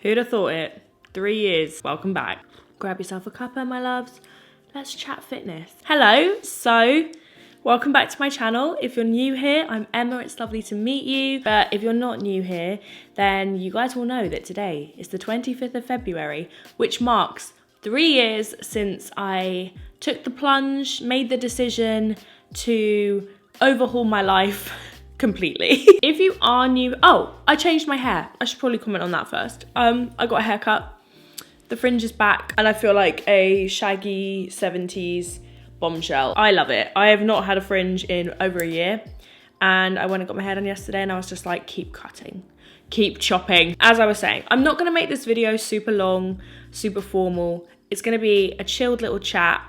Who'd have thought it? 3 years. Welcome back. Grab yourself a cuppa, my loves. Let's chat fitness. Hello. So, welcome back to my channel. If you're new here, I'm Emma. It's lovely to meet you. But if you're not new here, then you guys will know that today is the 25th of February, which marks 3 years since I took the plunge, made the decision to overhaul my life completely. If you are new, oh, I changed my hair. I should probably comment on that first. I got a haircut. The fringe is back and I feel like a shaggy 70s bombshell. I love it. I have not had a fringe in over a year and I went and got my hair done yesterday and I was just like, keep cutting, keep chopping. As I was saying, I'm not gonna make this video super long, super formal. It's gonna be a chilled little chat.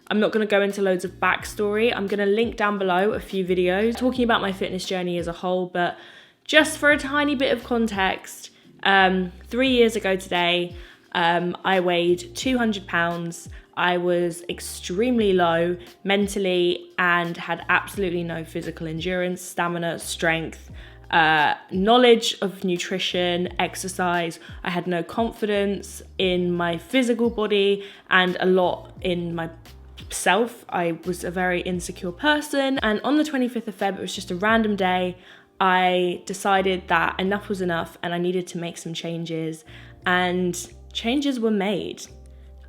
I'm not gonna go into loads of backstory. I'm gonna link down below a few videos talking about my fitness journey as a whole, but just for a tiny bit of context, 3 years ago today, I weighed 200 pounds. I was extremely low mentally and had absolutely no physical endurance, stamina, strength, knowledge of nutrition, exercise. I had no confidence in my physical body and a lot in myself. I was a very insecure person. And on the 25th of Feb, it was just a random day. I decided that enough was enough and I needed to make some changes. And changes were made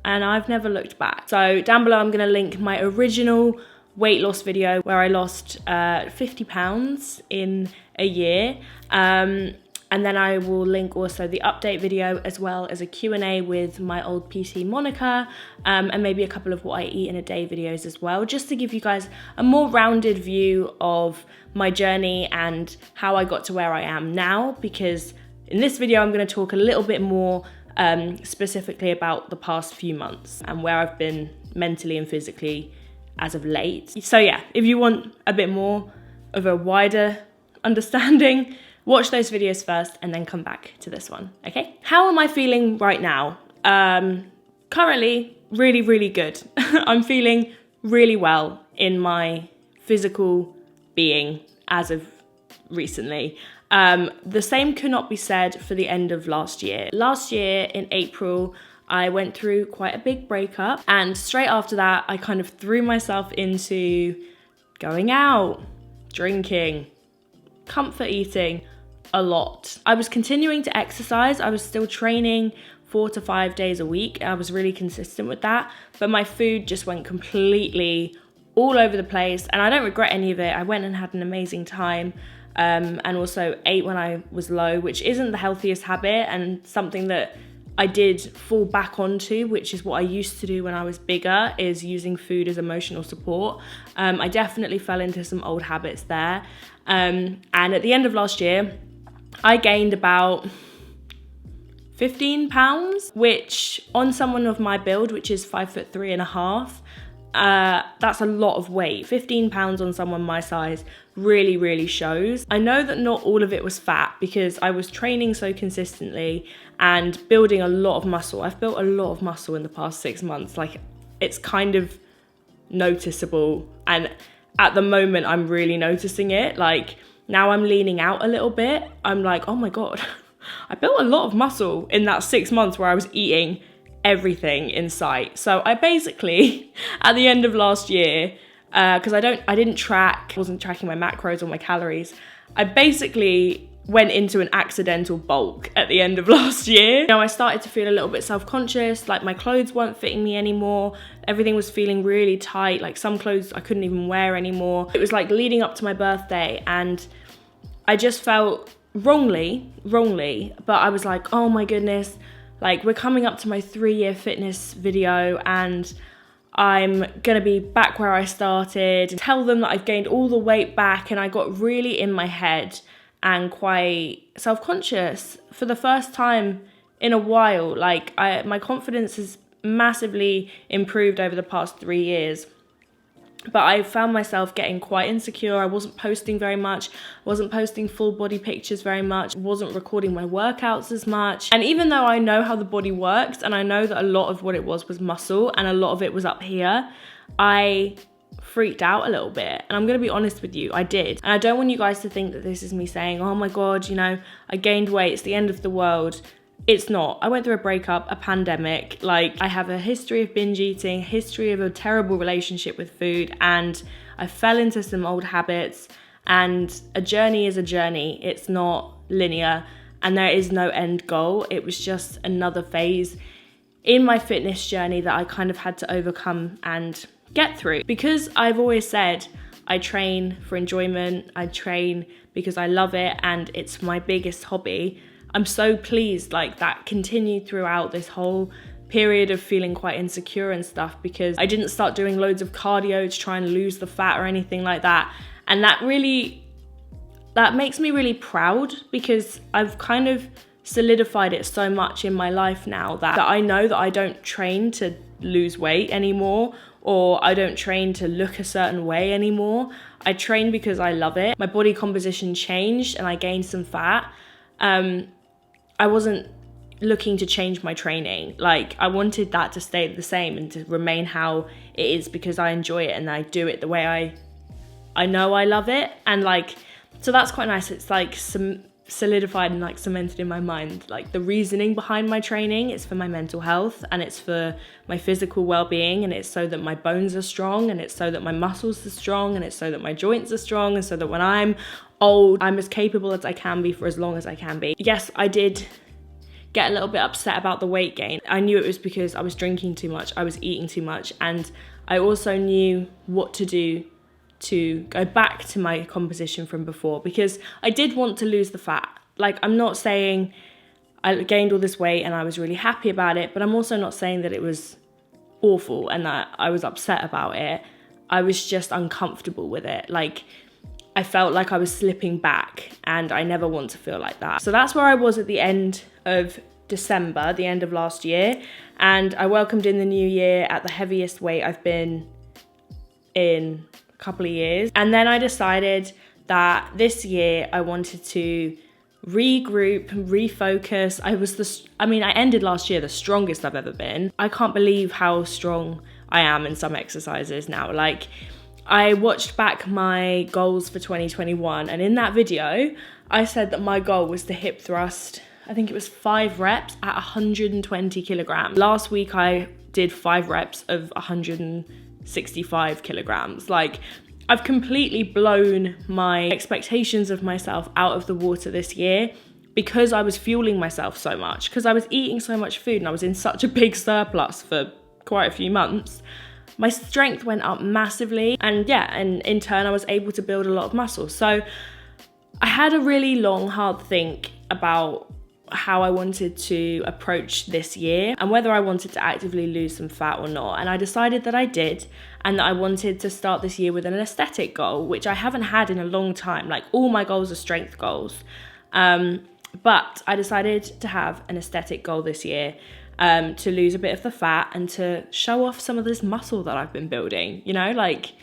and I've never looked back. So down below, I'm gonna link my original weight loss video where I lost 50 pounds in a year. And then I will link also the update video as well as a Q&A with my old PT Monica and maybe a couple of what I eat in a day videos as well, just to give you guys a more rounded view of my journey and how I got to where I am now, because in this video, I'm gonna talk a little bit more specifically about the past few months and where I've been mentally and physically as of late. So yeah, if you want a bit more of a wider understanding, watch those videos first and then come back to this one, okay? How am I feeling right now? Currently, really, really good. I'm feeling really well in my physical being as of recently. The same could not be said for the end of last year. Last year in April, I went through quite a big breakup and straight after that, I kind of threw myself into going out, drinking, comfort eating a lot. I was continuing to exercise. I was still training 4 to 5 days a week. I was really consistent with that, but my food just went completely all over the place and I don't regret any of it. I went and had an amazing time. And also ate when I was low, which isn't the healthiest habit and something that I did fall back onto, which is what I used to do when I was bigger, is using food as emotional support. I definitely fell into some old habits there. And at the end of last year, I gained about 15 pounds, which on someone of my build, which is 5'3.5", that's a lot of weight. 15 pounds on someone my size really, really shows. I know that not all of it was fat because I was training so consistently and building a lot of muscle. I've built a lot of muscle in the past 6 months. Like, it's kind of noticeable. And at the moment, I'm really noticing it. Like, now I'm leaning out a little bit. I'm like, oh my God, I built a lot of muscle in that 6 months where I was eating everything in sight. So I basically, at the end of last year, because wasn't tracking my macros or my calories, I basically went into an accidental bulk at the end of last year. You know, I started to feel a little bit self-conscious, like my clothes weren't fitting me anymore. Everything was feeling really tight, like some clothes I couldn't even wear anymore. It was like leading up to my birthday and I just felt wrongly, but I was like, oh my goodness, like we're coming up to my 3-year fitness video and I'm gonna be back where I started. Tell them that I've gained all the weight back, and I got really in my head and quite self-conscious for the first time in a while. Like my confidence has massively improved over the past 3 years. But I found myself getting quite insecure. I wasn't posting very much. I wasn't posting full body pictures very much. I wasn't recording my workouts as much. And even though I know how the body works and I know that a lot of what it was muscle and a lot of it was up here, I freaked out a little bit. And I'm gonna be honest with you, I did. And I don't want you guys to think that this is me saying, oh my God, you know, I gained weight, it's the end of the world. It's not. I went through a breakup, a pandemic. Like, I have a history of binge eating, history of a terrible relationship with food, and I fell into some old habits. And a journey is a journey. It's not linear, and there is no end goal. It was just another phase in my fitness journey that I kind of had to overcome and get through. Because I've always said I train for enjoyment, I train because I love it, and it's my biggest hobby. I'm so pleased like that continued throughout this whole period of feeling quite insecure and stuff, because I didn't start doing loads of cardio to try and lose the fat or anything like that. And that makes me really proud, because I've kind of solidified it so much in my life now that I know that I don't train to lose weight anymore, or I don't train to look a certain way anymore. I train because I love it. My body composition changed and I gained some fat. I wasn't looking to change my training. Like, I wanted that to stay the same and to remain how it is, because I enjoy it and I do it the way I know I love it. And like, so that's quite nice. It's like some solidified and like cemented in my mind. Like, the reasoning behind my training is for my mental health, and it's for my physical well-being, and it's so that my bones are strong, and it's so that my muscles are strong, and it's so that my joints are strong, and so that when I'm old, I'm as capable as I can be for as long as I can be. Yes, I did get a little bit upset about the weight gain. I knew it was because I was drinking too much, I was eating too much, and I also knew what to do to go back to my composition from before, because I did want to lose the fat. Like, I'm not saying I gained all this weight and I was really happy about it, but I'm also not saying that it was awful and that I was upset about it. I was just uncomfortable with it. Like, I felt like I was slipping back, and I never want to feel like that. So that's where I was at the end of December, the end of last year, and I welcomed in the new year at the heaviest weight I've been in a couple of years. And then I decided that this year I wanted to regroup, refocus. I ended last year the strongest I've ever been. I can't believe how strong I am in some exercises now. Like, I watched back my goals for 2021, and in that video, I said that my goal was to hip thrust, I think it was 5 reps at 120 kilograms. Last week, I did 5 reps of 165 kilograms. Like, I've completely blown my expectations of myself out of the water this year, because I was fueling myself so much, because I was eating so much food and I was in such a big surplus for quite a few months. My strength went up massively, and in turn I was able to build a lot of muscle. So I had a really long, hard think about how I wanted to approach this year and whether I wanted to actively lose some fat or not. And I decided that I did, and that I wanted to start this year with an aesthetic goal, which I haven't had in a long time. Like, all my goals are strength goals. But I decided to have an aesthetic goal this year, to lose a bit of the fat and to show off some of this muscle that I've been building. You know, like,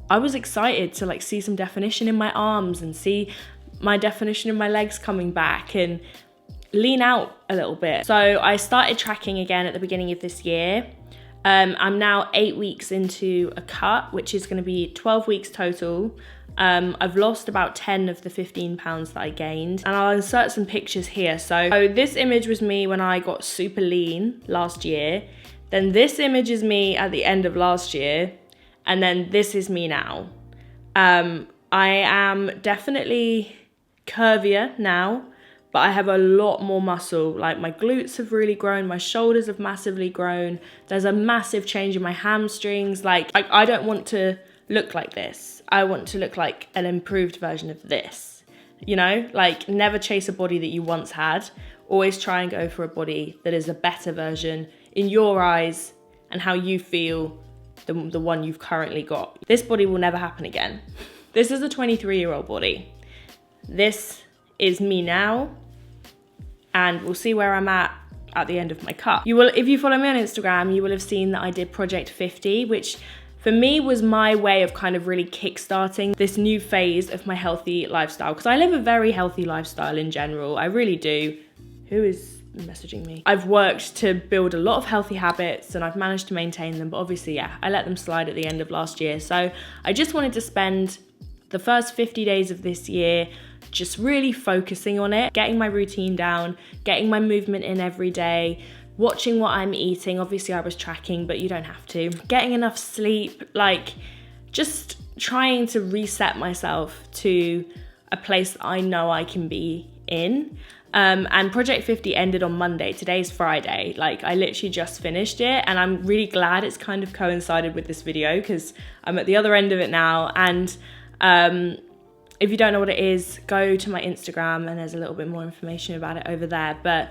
I was excited to like see some definition in my arms and see my definition in my legs coming back and lean out a little bit. So I started tracking again at the beginning of this year. I'm now 8 weeks into a cut, which is going to be 12 weeks total. I've lost about 10 of the 15 pounds that I gained, and I'll insert some pictures here. So this image was me when I got super lean last year. Then this image is me at the end of last year. And then this is me now. I am definitely curvier now, but I have a lot more muscle. Like, my glutes have really grown, my shoulders have massively grown. There's a massive change in my hamstrings. Like, I don't want to look like this. I want to look like an improved version of this. You know, like, never chase a body that you once had. Always try and go for a body that is a better version in your eyes and how you feel than the one you've currently got. This body will never happen again. This is a 23-year-old body. This is me now, and we'll see where I'm at the end of my cut. You will, if you follow me on Instagram, you will have seen that I did Project 50, which for me was my way of kind of really kickstarting this new phase of my healthy lifestyle, because I live a very healthy lifestyle in general. I really do. Who is messaging me? I've worked to build a lot of healthy habits and I've managed to maintain them, but obviously, yeah, I let them slide at the end of last year. So I just wanted to spend the first 50 days of this year, just really focusing on it, getting my routine down, getting my movement in every day, watching what I'm eating. Obviously I was tracking, but you don't have to. Getting enough sleep, like just trying to reset myself to a place that I know I can be in. And Project 50 ended on Monday. Today's Friday. Like, I literally just finished it, and I'm really glad it's kind of coincided with this video because I'm at the other end of it now. And if you don't know what it is, go to my Instagram and there's a little bit more information about it over there. But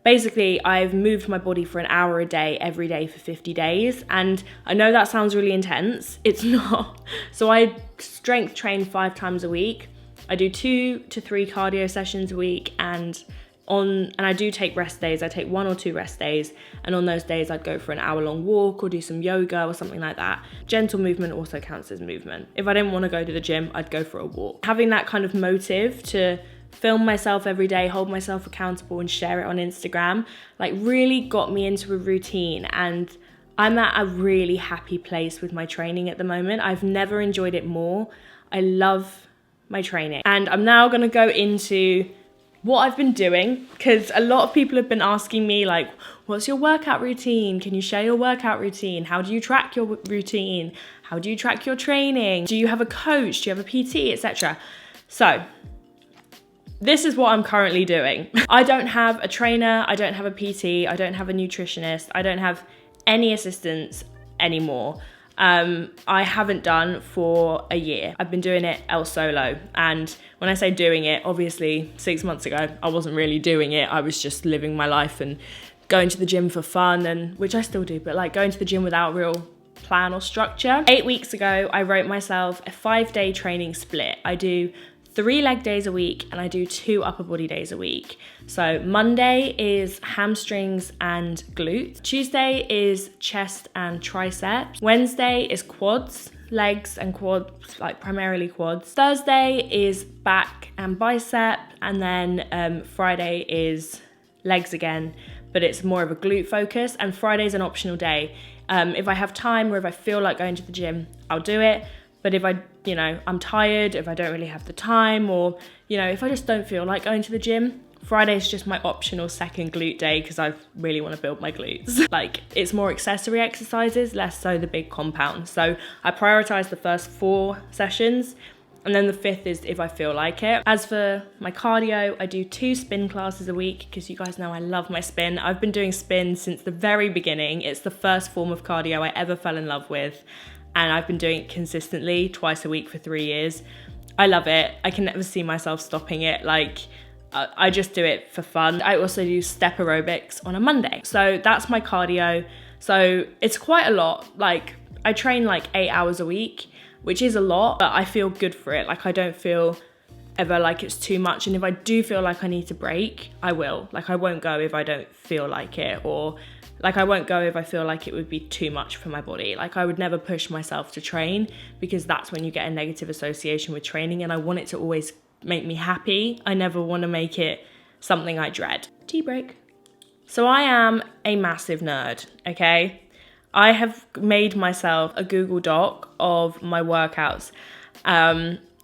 basically, I've moved my body for an hour a day, every day for 50 days. And I know that sounds really intense. It's not. So I strength train 5 times a week. I do 2 to 3 cardio sessions a week, and I do take rest days. I take 1 or 2 rest days, and on those days I'd go for an hour-long walk or do some yoga or something like that. Gentle movement also counts as movement. If I didn't want to go to the gym, I'd go for a walk. Having that kind of motive to film myself every day, hold myself accountable and share it on Instagram, like really got me into a routine, and I'm at a really happy place with my training at the moment. I've never enjoyed it more. I love my training. And I'm now going to go into what I've been doing, because a lot of people have been asking me like, what's your workout routine? Can you share your workout routine? How do you track your routine? How do you track your training? Do you have a coach? Do you have a PT, etc.? So this is what I'm currently doing. I don't have a trainer. I don't have a PT. I don't have a nutritionist. I don't have any assistants anymore. I haven't done for a year. I've been doing it el solo. And when I say doing it, obviously 6 months ago, I wasn't really doing it. I was just living my life and going to the gym for fun, and which I still do, but like going to the gym without real plan or structure. 8 weeks ago, I wrote myself a 5-day training split. I do 3 leg days a week and I do 2 upper body days a week. So Monday is hamstrings and glutes. Tuesday is chest and triceps. Wednesday is quads, legs and quads, like primarily quads. Thursday is back and bicep. And then Friday is legs again, but it's more of a glute focus. And Friday's an optional day. If I have time or if I feel like going to the gym, I'll do it. But if I'm tired, if I don't really have the time, or, if I just don't feel like going to the gym, Friday's just my optional second glute day because I really want to build my glutes. Like, it's more accessory exercises, less so the big compound. So I prioritize the first 4 sessions, and then the 5th is if I feel like it. As for my cardio, I do 2 spin classes a week because you guys know I love my spin. I've been doing spin since the very beginning. It's the first form of cardio I ever fell in love with. And I've been doing it consistently twice a week for 3 years. I love it. I can never see myself stopping it. Like, I just do it for fun. I also do step aerobics on a Monday. So that's my cardio. So it's quite a lot. Like, I train like 8 hours a week, which is a lot, but I feel good for it. Like, I don't feel ever like it's too much. And if I do feel like I need to break, I will. Like, I won't go if I don't feel like it, or like I won't go if I feel like it would be too much for my body. Like, I would never push myself to train because that's when you get a negative association with training, and I want it to always make me happy. I never want to make it something I dread. Tea break. So I am a massive nerd, okay? I have made myself a Google Doc of my workouts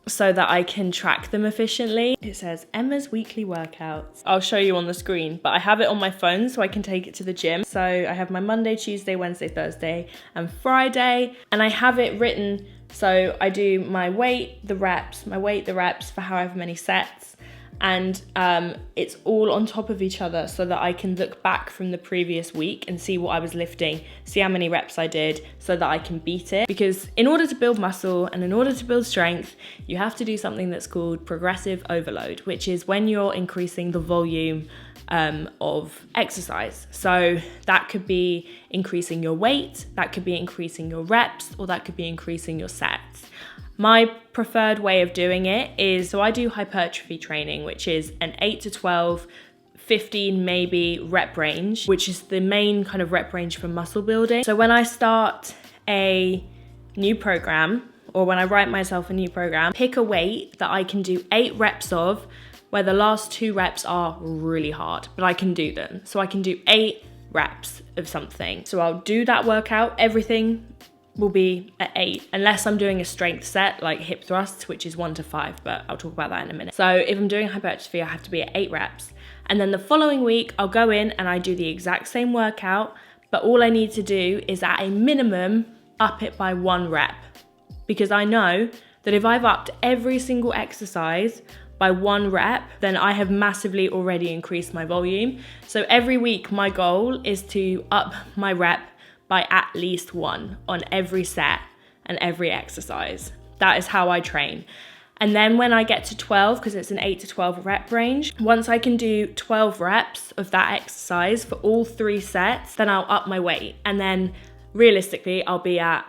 so that I can track them efficiently. It says Emma's weekly workouts. I'll show you on the screen, but I have it on my phone so I can take it to the gym. So I have my Monday, Tuesday, Wednesday, Thursday, and Friday, and I have it written. So I do my weight, the reps for however many sets, and it's all on top of each other so that I can look back from the previous week and see what I was lifting, see how many reps I did so that I can beat it. Because in order to build muscle and in order to build strength, you have to do something that's called progressive overload, which is when you're increasing the volume of exercise. So that could be increasing your weight, that could be increasing your reps, or that could be increasing your sets. My preferred way of doing it is, so I do hypertrophy training, which is an 8 to 12, 15 maybe rep range, which is the main kind of rep range for muscle building. So when I start a new program, or when I write myself a new program, pick a weight that I can do 8 reps of, where the last 2 reps are really hard, but I can do them. So I can do 8 reps of something. So I'll do that workout, everything will be at 8, unless I'm doing a strength set like hip thrusts, which is 1 to 5, but I'll talk about that in a minute. So if I'm doing hypertrophy, I have to be at 8 reps. And then the following week, I'll go in and I do the exact same workout, but all I need to do is at a minimum, up it by 1 rep. Because I know that if I've upped every single exercise by 1 rep, then I have massively already increased my volume. So every week, my goal is to up my rep by at least 1 on every set and every exercise. That is how I train. And then when I get to 12, because it's an 8 to 12 rep range, once I can do 12 reps of that exercise for all 3 sets, then I'll up my weight. And then realistically, I'll be at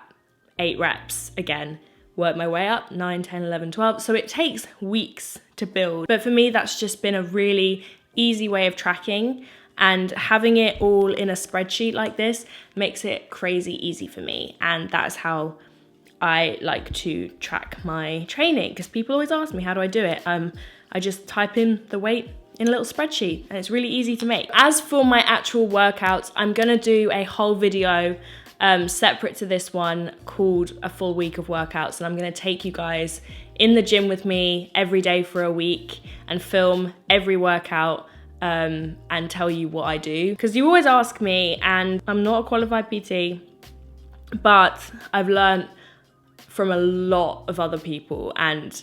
8 reps again. Work my way up, 9, 10, 11, 12. So it takes weeks to build. But for me, that's just been a really easy way of tracking. And having it all in a spreadsheet like this makes it crazy easy for me. And that's how I like to track my training, because people always ask me, how do I do it? I just type in the weight in a little spreadsheet and it's really easy to make. As for my actual workouts, I'm gonna do a whole video separate to this one called a full week of workouts, and I'm gonna take you guys in the gym with me every day for a week and film every workout and tell you what I do. Because you always ask me, and I'm not a qualified PT, but I've learned from a lot of other people and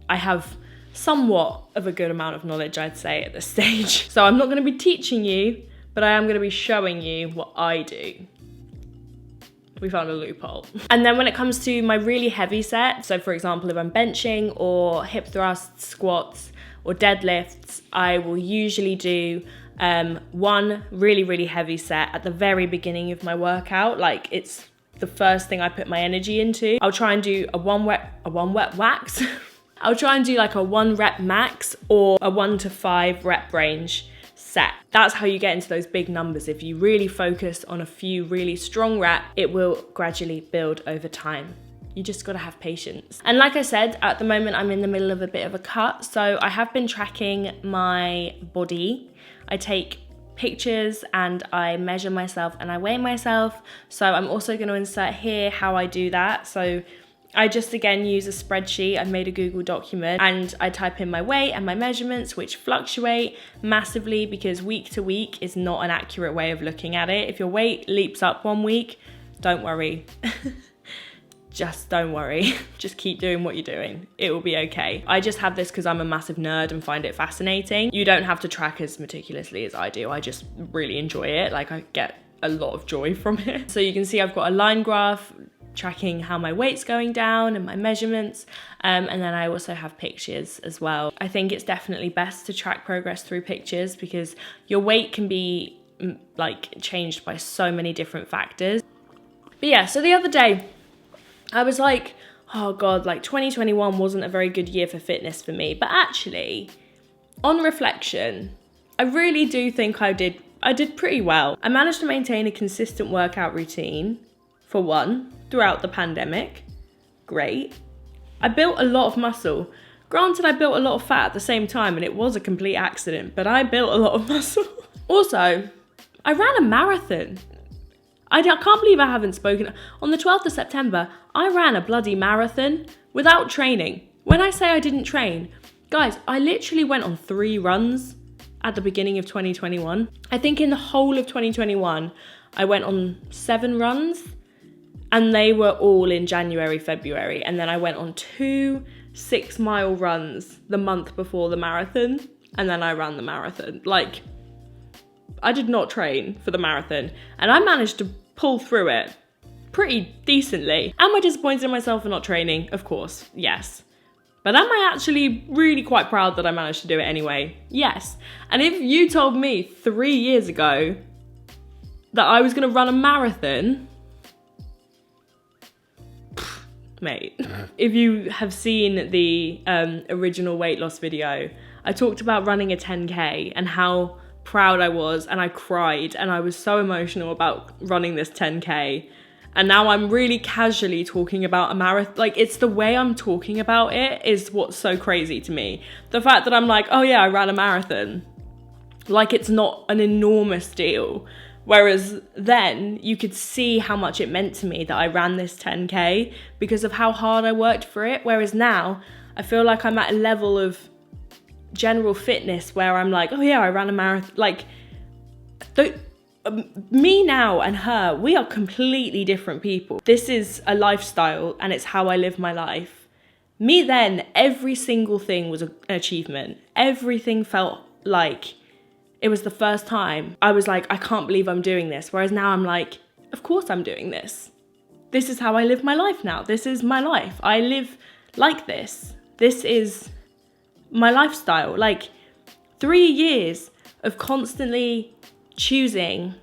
I have somewhat of a good amount of knowledge, I'd say, at this stage. So I'm not gonna be teaching you, but I am gonna be showing you what I do. We found a loophole. And then when it comes to my really heavy set, so for example, if I'm benching or hip thrusts, squats, or deadlifts, I will usually do one really, really heavy set at the very beginning of my workout. Like, it's the first thing I put my energy into. I'll try and do a one wet wax. I'll try and do like a 1 rep max or a 1 to 5 rep range set. That's how you get into those big numbers. If you really focus on a few really strong reps, it will gradually build over time. You just gotta have patience. And like I said, at the moment, I'm in the middle of a bit of a cut. So I have been tracking my body. I take pictures and I measure myself and I weigh myself. So I'm also gonna insert here how I do that. So I just again use a spreadsheet. I've made a Google document and I type in my weight and my measurements, which fluctuate massively because week to week is not an accurate way of looking at it. If your weight leaps up one week, don't worry. Just don't worry. Just keep doing what you're doing. It will be okay. I just have this because I'm a massive nerd and find it fascinating. You don't have to track as meticulously as I do. I just really enjoy it. Like, I get a lot of joy from it. So you can see I've got a line graph tracking how my weight's going down and my measurements. And then I also have pictures as well. I think it's definitely best to track progress through pictures because your weight can be like changed by so many different factors. But yeah, so the other day I was like, oh God, like 2021 wasn't a very good year for fitness for me. But actually, on reflection, I really do think I did pretty well. I managed to maintain a consistent workout routine, for one, throughout the pandemic. Great. I built a lot of muscle. Granted, I built a lot of fat at the same time and it was a complete accident, but I built a lot of muscle. Also, I ran a marathon. I can't believe I haven't spoken. On the 12th of September, I ran a bloody marathon without training. When I say I didn't train, guys, I literally went on 3 runs at the beginning of 2021. I think in the whole of 2021, I went on 7 runs and they were all in January, February. And then I went on 2 6-mile runs the month before the marathon. And then I ran the marathon. Like, I did not train for the marathon and I managed to pull through it pretty decently. Am I disappointed in myself for not training? Of course, yes. But am I actually really quite proud that I managed to do it anyway? Yes. And if you told me 3 years ago that I was gonna run a marathon, mate. If you have seen the original weight loss video, I talked about running a 10K and how proud I was, and I cried and I was so emotional about running this 10K. And now I'm really casually talking about a marathon. Like, it's the way I'm talking about it is what's so crazy to me. The fact that I'm like, oh yeah, I ran a marathon. Like, it's not an enormous deal. Whereas then you could see how much it meant to me that I ran this 10K because of how hard I worked for it. Whereas now I feel like I'm at a level of general fitness where I'm like, oh yeah, I ran a marathon. Like, me now and her, we are completely different people. This is a lifestyle and it's how I live my life. Me then, every single thing was an achievement. Everything felt like it was the first time. I was like, I can't believe I'm doing this. Whereas now I'm like, of course I'm doing this. This is how I live my life now. This is my life. I live like this. This is my lifestyle. Like 3 years of constantly choosing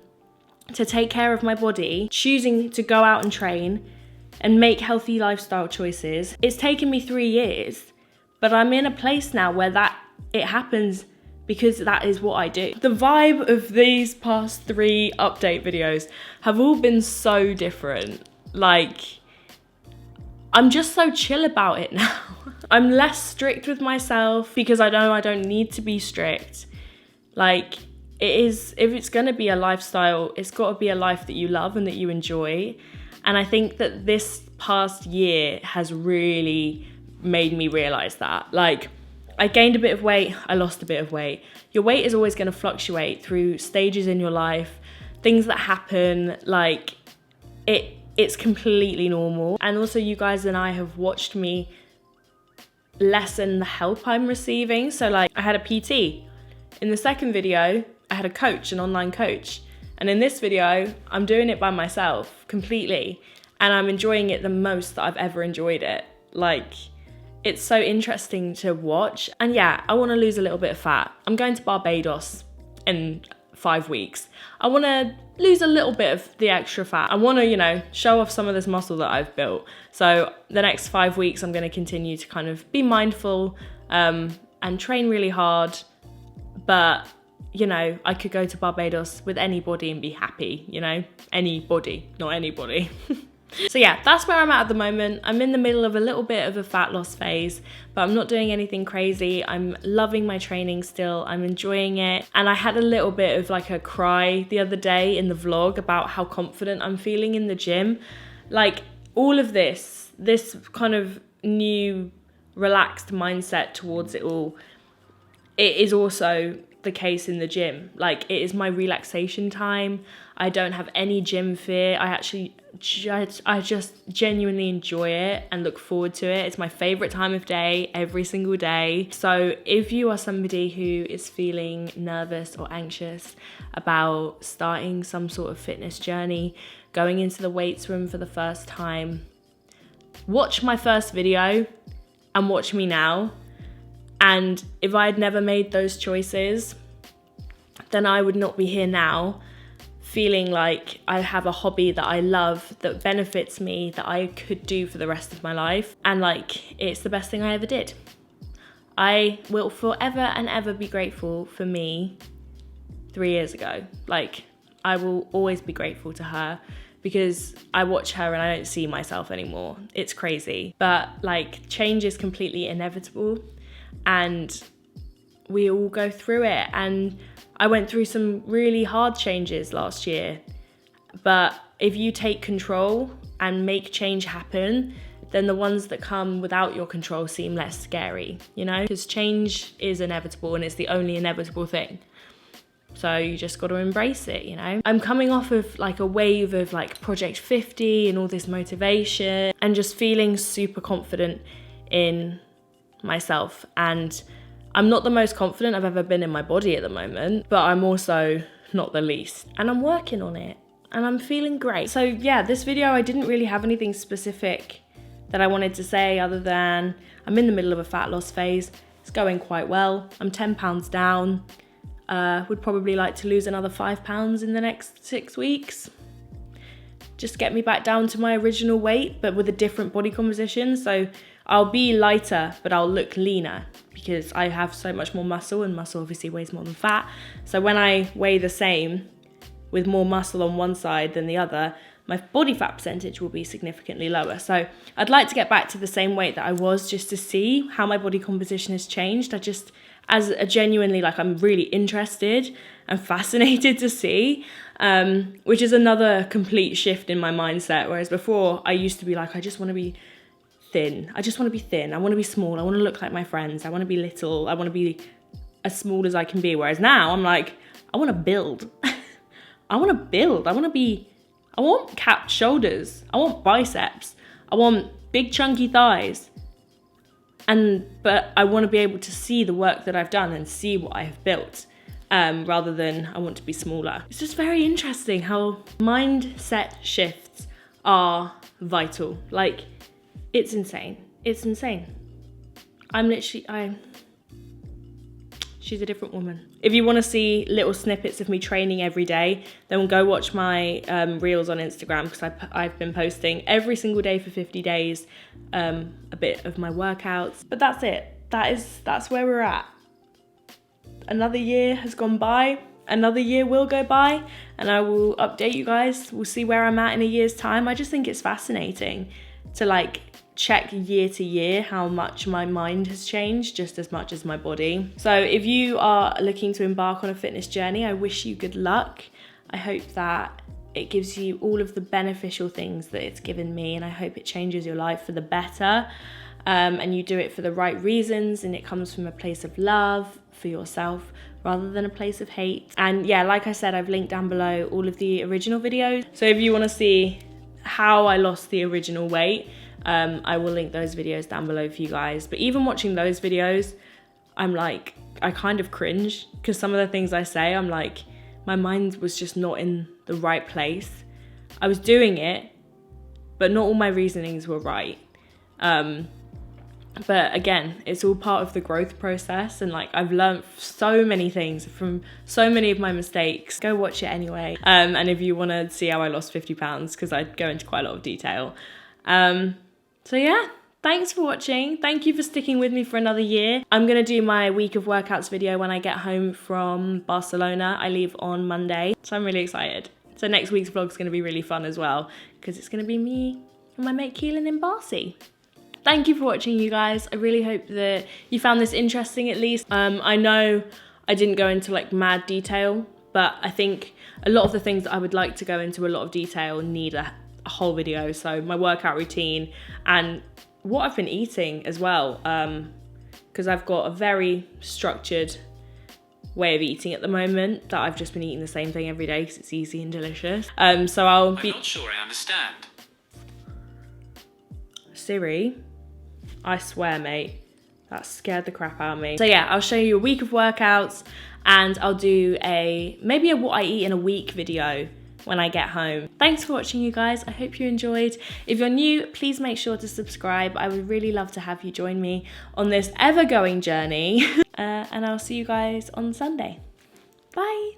to take care of my body, choosing to go out and train and make healthy lifestyle choices. It's taken me 3 years, but I'm in a place now where it happens because that is what I do. The vibe of these past 3 update videos have all been so different. Like, I'm just so chill about it now. I'm less strict with myself because I know I don't need to be strict. Like, if it's gonna be a lifestyle, it's gotta be a life that you love and that you enjoy. And I think that this past year has really made me realize that. Like, I gained a bit of weight, I lost a bit of weight. Your weight is always gonna fluctuate through stages in your life, things that happen, like, it's completely normal. And also you guys and I have watched me lessen the help I'm receiving. So like, I had a PT. In the second video, I had a coach, an online coach. And in this video, I'm doing it by myself completely. And I'm enjoying it the most that I've ever enjoyed it. Like, it's so interesting to watch. And yeah, I want to lose a little bit of fat. I'm going to Barbados in 5 weeks. I want to lose a little bit of the extra fat. I want to, you know, show off some of this muscle that I've built. So the next 5 weeks, I'm going to continue to kind of be mindful and train really hard. But, you know, I could go to Barbados with anybody and be happy, you know, anybody, not anybody. So yeah, that's where I'm at the moment. I'm in the middle of a little bit of a fat loss phase, but I'm not doing anything crazy. I'm loving my training still. I'm enjoying it. And I had a little bit of like a cry the other day in the vlog about how confident I'm feeling in the gym. Like, all of this kind of new relaxed mindset towards it all, it is also the case in the gym. Like, it is my relaxation time. I don't have any gym fear. I just genuinely enjoy it and look forward to it. It's my favorite time of day, every single day. So if you are somebody who is feeling nervous or anxious about starting some sort of fitness journey, going into the weights room for the first time, watch my first video and watch me now. And if I had never made those choices, then I would not be here now, feeling like I have a hobby that I love, that benefits me, that I could do for the rest of my life. And like, it's the best thing I ever did. I will forever and ever be grateful for me 3 years ago. Like, I will always be grateful to her because I watch her and I don't see myself anymore. It's crazy. But like, change is completely inevitable. And we all go through it. And I went through some really hard changes last year. But if you take control and make change happen, then the ones that come without your control seem less scary, you know? Because change is inevitable and it's the only inevitable thing. So you just got to embrace it, you know? I'm coming off of like a wave of like Project 50 and all this motivation and just feeling super confident in myself. And I'm not the most confident I've ever been in my body at the moment, but I'm also not the least. And I'm working on it and I'm feeling great. So yeah, this video, I didn't really have anything specific that I wanted to say other than I'm in the middle of a fat loss phase. It's going quite well. I'm 10 pounds down. Would probably like to lose another 5 pounds in the next 6 weeks. Just get me back down to my original weight, but with a different body composition. So I'll be lighter, but I'll look leaner because I have so much more muscle, and muscle obviously weighs more than fat. So when I weigh the same with more muscle on one side than the other, my body fat percentage will be significantly lower. So I'd like to get back to the same weight that I was just to see how my body composition has changed. I just as a genuinely, like, I'm really interested and fascinated to see, which is another complete shift in my mindset. Whereas before I used to be like, I just want to be thin. I just want to be thin. I want to be small. I want to look like my friends. I want to be little. I want to be as small as I can be. Whereas now I'm like, I want to build. I want to build. I want capped shoulders. I want biceps. I want big chunky thighs. But I want to be able to see the work that I've done and see what I have built, rather than I want to be smaller. It's just very interesting how mindset shifts are vital. Like, it's insane. It's insane. She's a different woman. If you want to see little snippets of me training every day, then go watch my reels on Instagram, because I've been posting every single day for 50 days, a bit of my workouts. But that's it. That's where we're at. Another year has gone by. Another year will go by, and I will update you guys. We'll see where I'm at in a year's time. I just think it's fascinating to, like, check year to year how much my mind has changed just as much as my body. So if you are looking to embark on a fitness journey, I wish you good luck. I hope that it gives you all of the beneficial things that it's given me, and I hope it changes your life for the better, and you do it for the right reasons, and it comes from a place of love for yourself rather than a place of hate. And yeah, like I said, I've linked down below all of the original videos, so if you want to see how I lost the original weight, I will link those videos down below for you guys. But even watching those videos, I'm like, I kind of cringe, because some of the things I say, I'm like, my mind was just not in the right place. I was doing it, but not all my reasonings were right. But again, it's all part of the growth process, and like, I've learned so many things from so many of my mistakes. Go watch it anyway. And if you want to see how I lost 50 pounds, because I go into quite a lot of detail. So yeah, thanks for watching. Thank you for sticking with me for another year. I'm going to do my week of workouts video when I get home from Barcelona. I leave on Monday, so I'm really excited. So next week's vlog is going to be really fun as well, because it's going to be me and my mate Keelan in Barcy. Thank you for watching, you guys. I really hope that you found this interesting, at least. I know I didn't go into like mad detail, but I think a lot of the things that I would like to go into a lot of detail need a whole video. So my workout routine and what I've been eating as well, because I've got a very structured way of eating at the moment, that I've just been eating the same thing every day because it's easy and delicious. So I'm not sure I understand. Siri, I swear, mate, that scared the crap out of me. So yeah, I'll show you a week of workouts, and I'll do maybe a what I eat in a week video when I get home. Thanks for watching, you guys. I hope you enjoyed. If you're new, please make sure to subscribe. I would really love to have you join me on this ever-going journey. And I'll see you guys on Sunday. Bye.